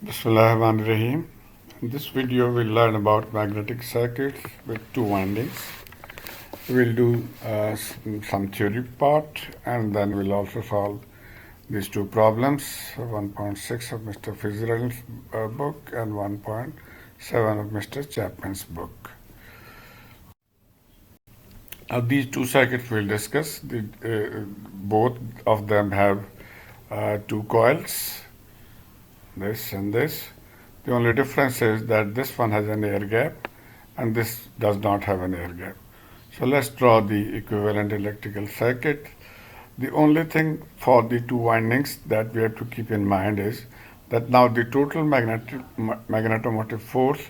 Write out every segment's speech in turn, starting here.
Bismillahirrahmanirrahim. In this video, we'll learn about magnetic circuits with two windings. We'll do some theory part, and then we'll also solve these two problems, 1.6 of Mr. Fitzgerald's book and 1.7 of Mr. Chapman's book. Now, these two circuits we'll discuss. Both of them have two coils, this and this. The only difference is that this one has an air gap and this does not have an air gap. So let's draw the equivalent electrical circuit. The only thing for the two windings that we have to keep in mind is that now the total magnetomotive force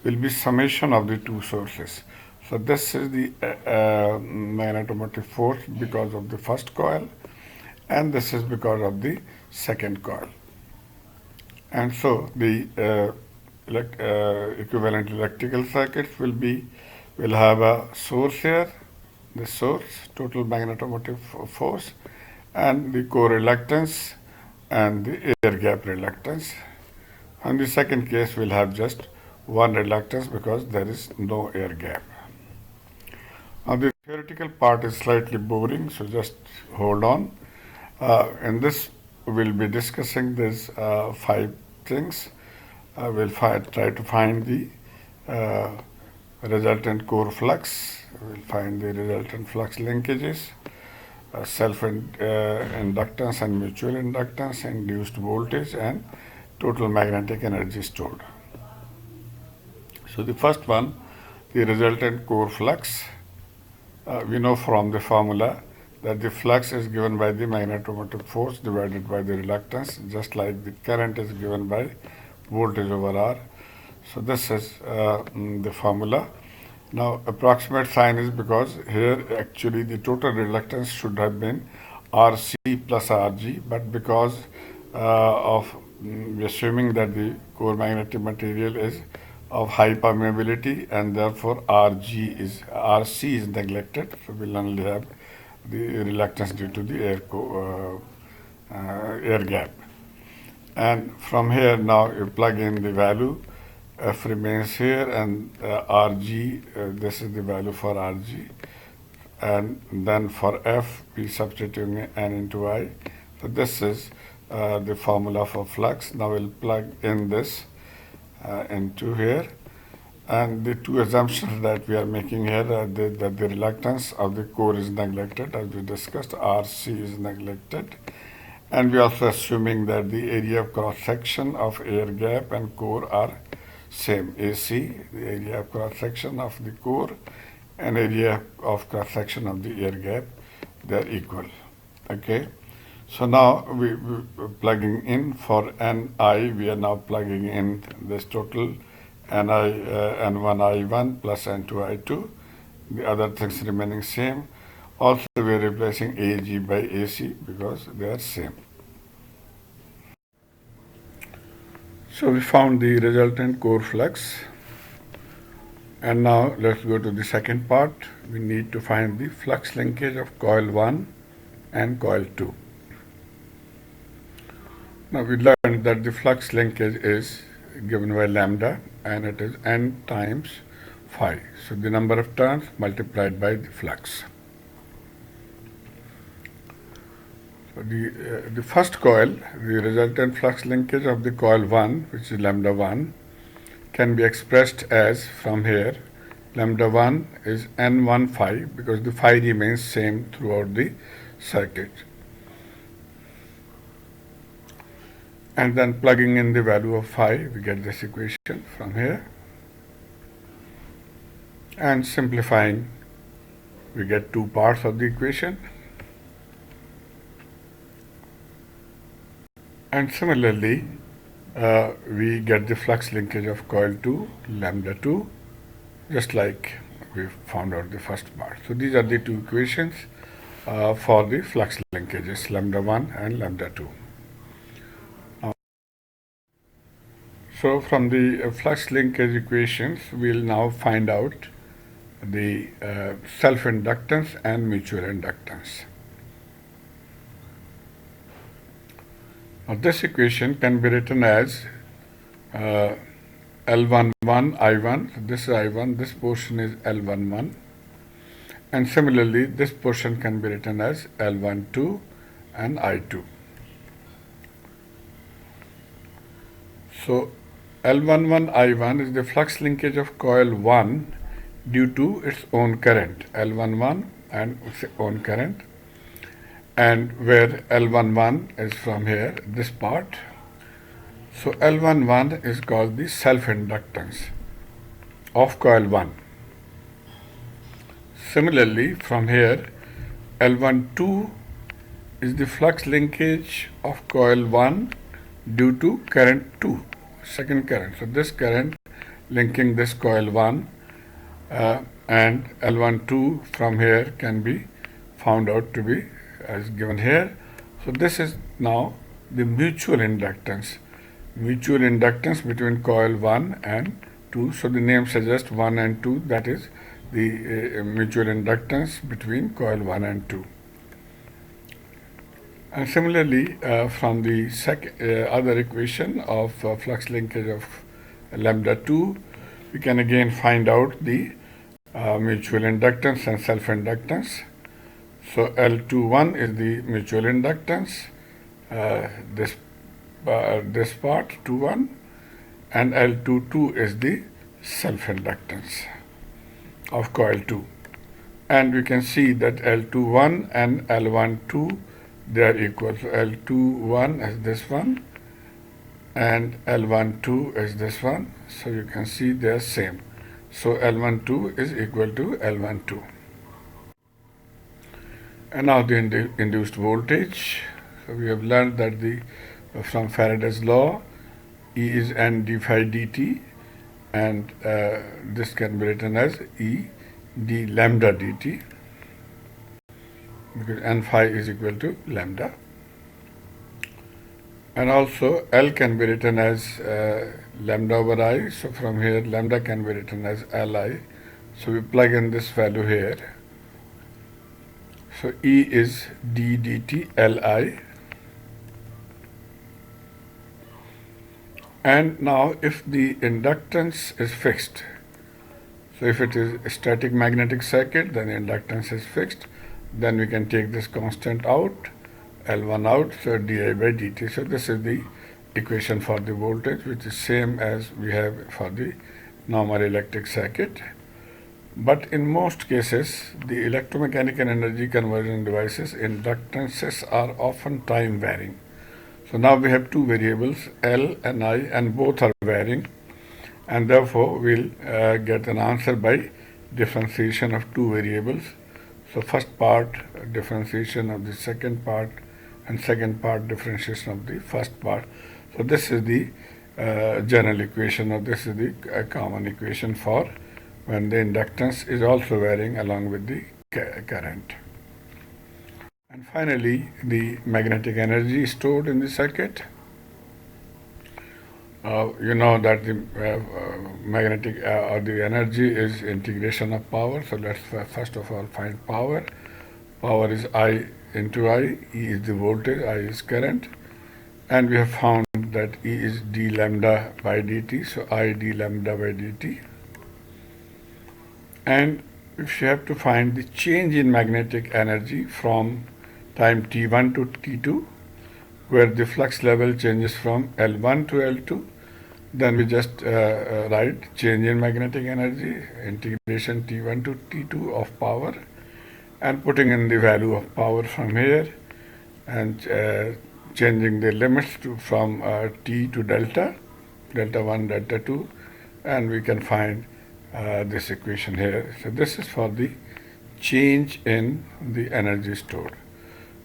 will be summation of the two sources. So this is the magnetomotive force because of the first coil, and this is because of the second coil. And so the equivalent electrical circuits will have a source here, the source, total magnetomotive force, and the core reluctance and the air gap reluctance. In the second case, we'll have just one reluctance because there is no air gap. Now the theoretical part is slightly boring, so just hold on. In this, we'll be discussing these 5 things. We'll try to find the resultant core flux. We'll find the resultant flux linkages, self-inductance and mutual inductance, induced voltage, and total magnetic energy stored. So the first one, the resultant core flux, we know from the formula that the flux is given by the magnetomotive force divided by the reluctance, just like the current is given by voltage over R. So this is the formula. Now approximate sign is because here actually the total reluctance should have been RC plus RG, but because of assuming that the core magnetic material is of high permeability and therefore RC is neglected, so we'll only have the reluctance due to the air gap. And from here now you plug in the value, F remains here, and Rg, this is the value for Rg, and then for F we substituting N into I. So this is the formula for flux. Now we'll plug in this into here, and the two assumptions that we are making here are that the reluctance of the core is neglected, as we discussed, Rc is neglected, and we are also assuming that the area of cross section of air gap and core are same. AC, the area of cross section of the core, and area of cross section of the air gap, they are equal. Okay, so now we plugging in for Ni, we are now plugging in this total N1I1 plus N2I2, the other things remaining same. Also we are replacing Ag by Ac because they are same. So we found the resultant core flux, and now let's go to the second part. We need to find the flux linkage of coil 1 and coil 2. Now we learned that the flux linkage is given by lambda, and it is N times phi. So the number of turns multiplied by the flux. So the first coil, the resultant flux linkage of the coil 1, which is lambda 1, can be expressed as, from here, lambda 1 is N1 phi, because the phi remains same throughout the circuit. And then plugging in the value of phi, we get this equation from here. And simplifying, we get two parts of the equation. And similarly, we get the flux linkage of coil 2, lambda 2, just like we found out the first part. So these are the two equations for the flux linkages, lambda 1 and lambda 2. So from the flux linkage equations, we'll now find out the self-inductance and mutual inductance. Now this equation can be written as L11 I1, so this is I1, this portion is L11, and similarly this portion can be written as L12 and I2. So L11 I1 is the flux linkage of coil 1 due to its own current, L11 and its own current, and where L11 is from here, this part. So L11 is called the self-inductance of coil 1. Similarly, from here, L12 is the flux linkage of coil 1 due to current 2, second current. So this current linking this coil 1 and L12 from here can be found out to be as given here. So this is now the mutual inductance between coil 1 and 2. So the name suggests 1 and 2, that is the mutual inductance between coil 1 and 2. And similarly, from the other equation of flux linkage of lambda 2, we can again find out the mutual inductance and self-inductance. So L21 is the mutual inductance, this part 21, and L22 is the self-inductance of coil 2. And we can see that L21 and L12, they are equal. So L21 is this one and L12 is this one. So you can see they are same. So L12 is equal to L12. And now the induced voltage. So we have learned that from Faraday's law, E is n d phi dt, and this can be written as E d lambda dt, because n phi is equal to lambda. And also L can be written as lambda over I. So from here lambda can be written as Li. So we plug in this value here. So E is d dt Li. And now if the inductance is fixed, so if it is a static magnetic circuit, then the inductance is fixed. Then we can take this constant out, L1 out, so di by dt. So this is the equation for the voltage, which is same as we have for the normal electric circuit. But in most cases, the electromechanical energy conversion devices, inductances are often time varying. So now we have two variables, L and I, and both are varying, and therefore we'll get an answer by differentiation of two variables. So first part differentiation of the second part, and second part differentiation of the first part. So this is the general equation, or this is the common equation for when the inductance is also varying along with the current. And finally, the magnetic energy stored in the circuit. You know that the magnetic or the energy is integration of power. So let's first of all find power. Power is I into I. E is the voltage, I is current, and we have found that E is d lambda by dt. So I d lambda by dt. And if you have to find the change in magnetic energy from time t1 to t2, where the flux level changes from L1 to L2, then we just write change in magnetic energy, integration T1 to T2 of power, and putting in the value of power from here, and changing the limits from T to delta, delta 1, delta 2, and we can find this equation here. So this is for the change in the energy stored.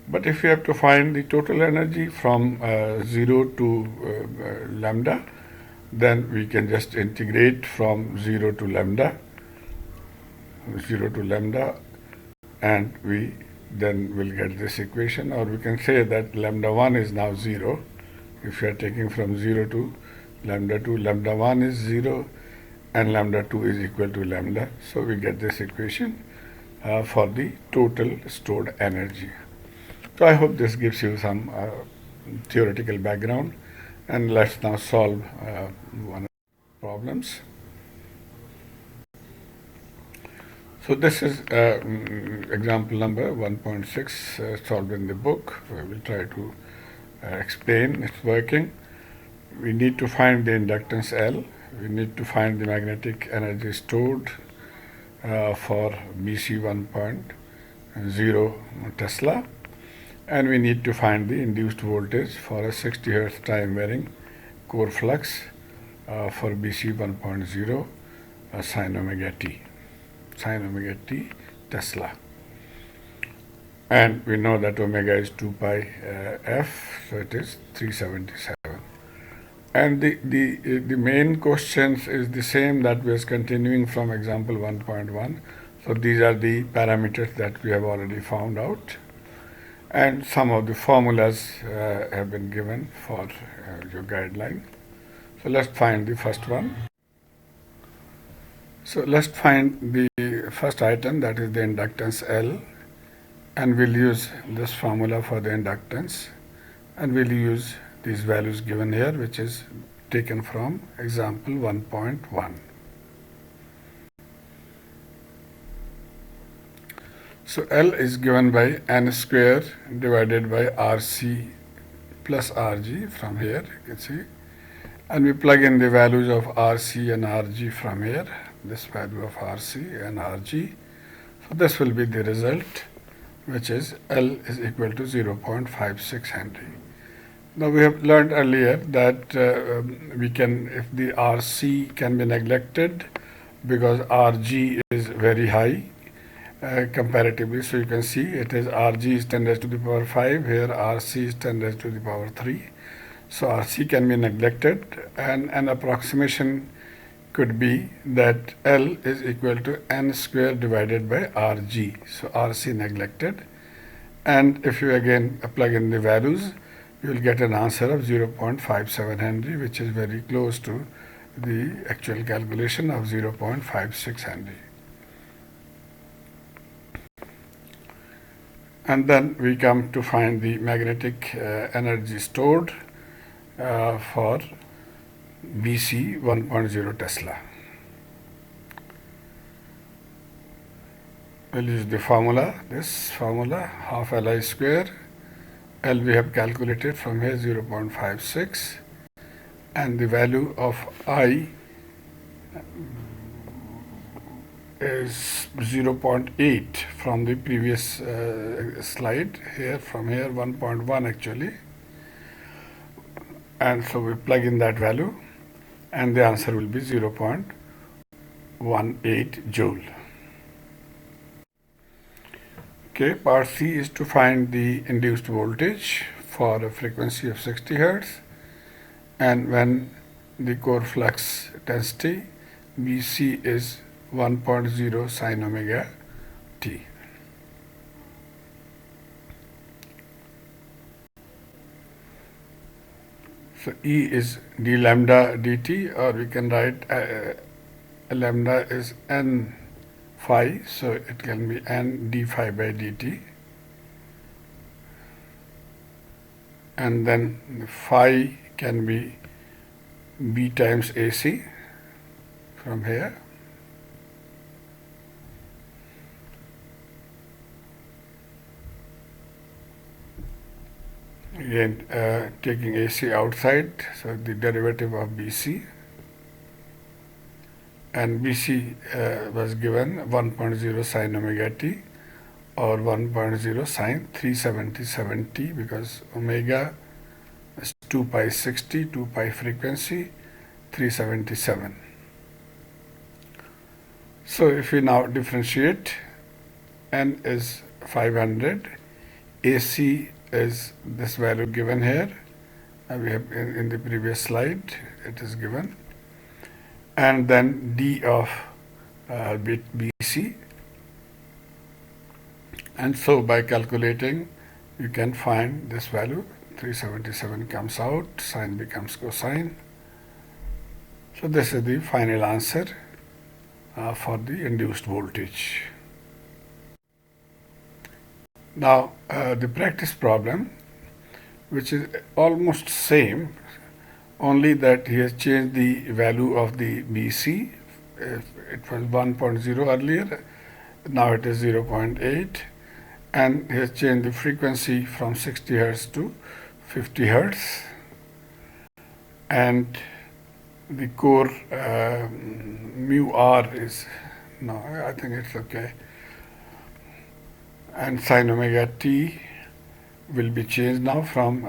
But if you have to find the total energy from 0 to lambda, then we can just integrate from 0 to lambda, and we then will get this equation. Or we can say that lambda 1 is now 0. If you are taking from 0 to lambda 2, lambda 1 is 0 and lambda 2 is equal to lambda. So we get this equation for the total stored energy. So I hope this gives you some theoretical background, And let's now solve one of the problems. So this is example number 1.6 solved in the book. We will try to explain its working. We need to find the inductance L. We need to find the magnetic energy stored for BC 1.0 Tesla. And we need to find the induced voltage for a 60 Hertz time varying core flux for BC 1.0 sine omega t Tesla. And we know that omega is 2 pi f, so it is 377. And the main questions is the same that was continuing from example 1.1. So these are the parameters that we have already found out. And some of the formulas have been given for your guideline. So let's find the first one. So let's find the first item, that is the inductance L, and we'll use this formula for the inductance, and we'll use these values given here, which is taken from example 1.1. So L is given by n square divided by RC plus RG from here, you can see, and we plug in the values of RC and RG from here, this value of RC and RG. So this will be the result, which is L is equal to 0.56 Henry. Now we have learned earlier that we can, if the RC can be neglected because RG is very high comparatively. So you can see it is RG is 10 raised to the power 5, here RC is 10 raised to the power 3. So RC can be neglected, and an approximation could be that L is equal to n square divided by RG. So RC neglected, and if you again plug in the values, you will get an answer of 0.57 Henry, which is very close to the actual calculation of 0.56 Henry. And then we come to find the magnetic energy stored for BC 1.0 Tesla. We'll use the formula, this formula, half Li square. L we have calculated from here 0.56, and the value of I is 0.8 from the previous slide here, from here 1.1 actually. And so we plug in that value, and the answer will be 0.18 joule. Okay, part C is to find the induced voltage for a frequency of 60 Hertz, and when the core flux density BC is 1.0 sine omega t. So E is d lambda dt, or we can write lambda is n phi, so it can be n d phi by dt, and then the phi can be b times AC from here. Again, taking AC outside, so the derivative of BC, and BC was given 1.0 sine omega t, or 1.0 sine 377 t, because omega is 2 pi 60, 2 pi frequency, 377. So if we now differentiate, n is 500, AC is this value given here, we have in the previous slide it is given, and then D of bit BC, and so by calculating you can find this value, 377 comes out, sine becomes cosine. So this is the final answer for the induced voltage. Now the practice problem, which is almost same, only that he has changed the value of the BC. It was 1.0 earlier, now it is 0.8, and he has changed the frequency from 60 Hertz to 50 Hertz, and the core mu r is, no, I think it's okay, and sin omega t will be changed now from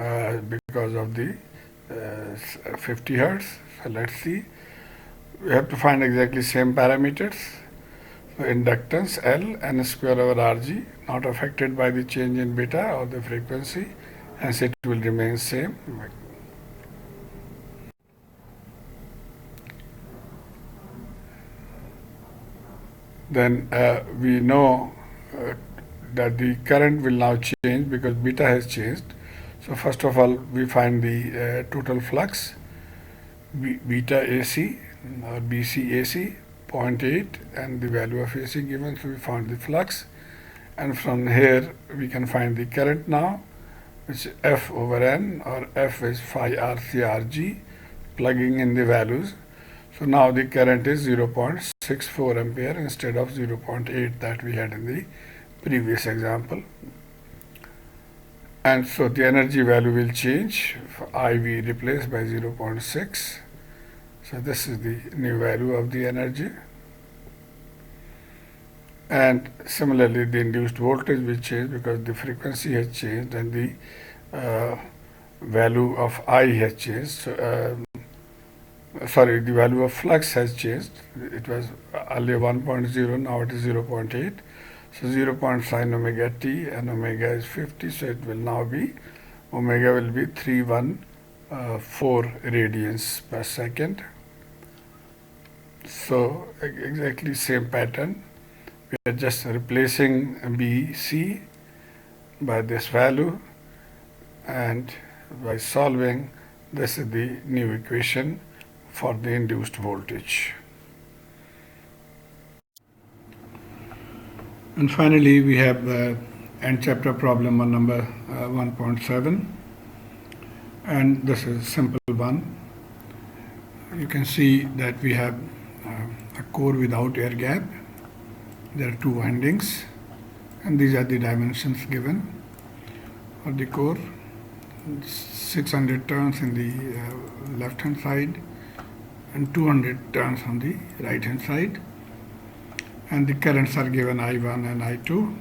because of the 50 Hertz. So let's see, we have to find exactly same parameters. So inductance L n square over Rg, not affected by the change in beta or the frequency, hence it will remain same. Then we know that the current will now change because beta has changed. So first of all, we find the total flux, beta AC or BC AC 0.8, and the value of AC given, so we found the flux, and from here we can find the current now, which is F over N, or F is phi RC Rg, plugging in the values. So now the current is 0.64 ampere instead of 0.8 that we had in the previous example. And so the energy value will change. For I we replace by 0.6. So this is the new value of the energy. And similarly, the induced voltage will change because the frequency has changed and the value of I has changed. So, sorry, the value of flux has changed. It was earlier 1.0, now it is 0.8. So 0. Sin omega t, and omega is 50, so it will now be, omega will be 314 radians per second. So exactly same pattern. We are just replacing BC by this value, and by solving, this is the new equation for the induced voltage. And finally, we have end chapter problem on number 1.7, and this is a simple one. You can see that we have a core without air gap. There are two windings, and these are the dimensions given for the core. 600 turns in the left hand side and 200 turns on the right hand side, and the currents are given I1 and I2,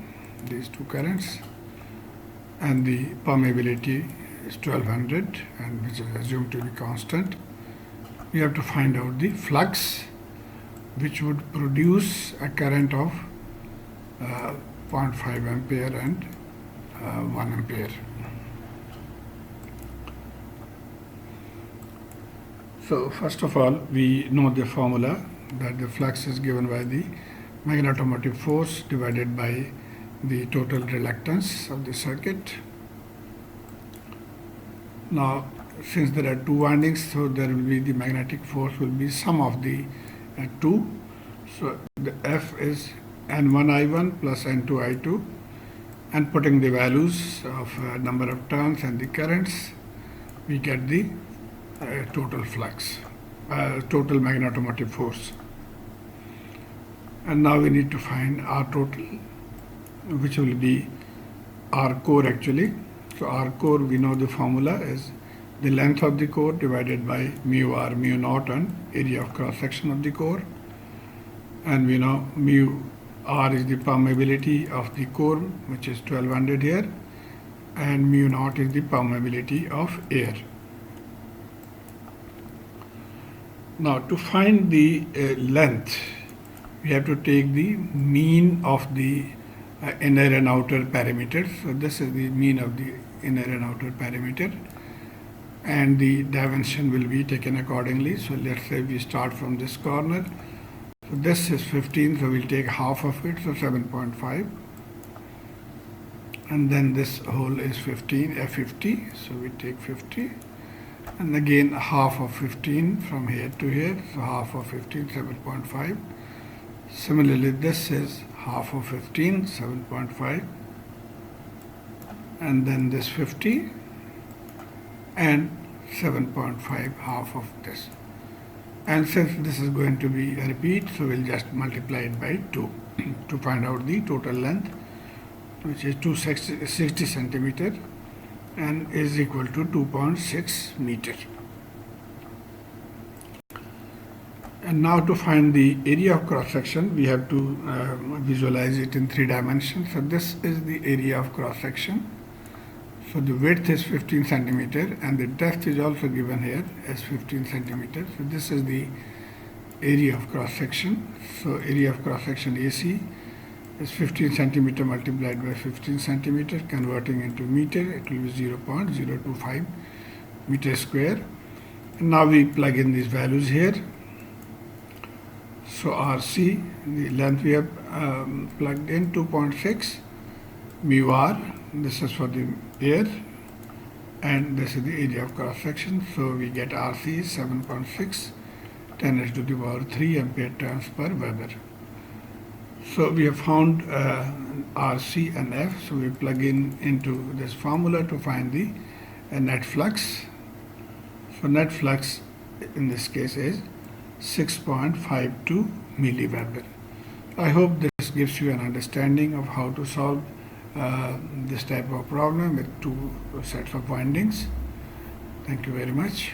these two currents, and the permeability is 1200, and which is assumed to be constant. We have to find out the flux, which would produce a current of 0.5 ampere and 1 ampere. So first of all, we know the formula that the flux is given by the magnetomotive force divided by the total reluctance of the circuit. Now, since there are two windings, so there will be the magnetic force will be sum of the two. So the F is N1I1 plus N2I2, and putting the values of number of turns and the currents, we get the total flux, total magnetomotive force. And now we need to find R total, which will be R core actually. So R core, we know the formula is the length of the core divided by mu R, mu naught, and area of cross section of the core. And we know mu R is the permeability of the core, which is 1200 here, and mu naught is the permeability of air. Now, to find the length, we have to take the mean of the inner and outer parameters. So this is the mean of the inner and outer parameter, and the dimension will be taken accordingly. So let's say we start from this corner. So this is 15, so we'll take half of it, so 7.5. And then this hole is 15, F50, so we take 50. And again half of 15 from here to here, so half of 15, 7.5. Similarly, this is half of 15, 7.5. And then this 50. And 7.5, half of this. And since this is going to be a repeat, so we'll just multiply it by 2 to find out the total length, which is 260 centimeter and is equal to 2.6 meter. And now to find the area of cross section, we have to visualize it in 3 dimensions. So this is the area of cross section. So the width is 15 centimeter and the depth is also given here as 15 centimeter. So this is the area of cross section. So area of cross section AC is 15 centimeter multiplied by 15 centimeter, converting into meter, it will be 0.025 meter square. And now we plug in these values here. So RC, the length we have plugged in 2.6, mu r, this is for the air, and this is the area of cross section. So we get RC is 7.6, 10 raised to the power 3 ampere turns per Weber. So we have found RC and F. So we plug in into this formula to find the net flux. So net flux in this case is 6.52 milliweber. I hope this gives you an understanding of how to solve this type of problem with 2 sets of windings. Thank you very much.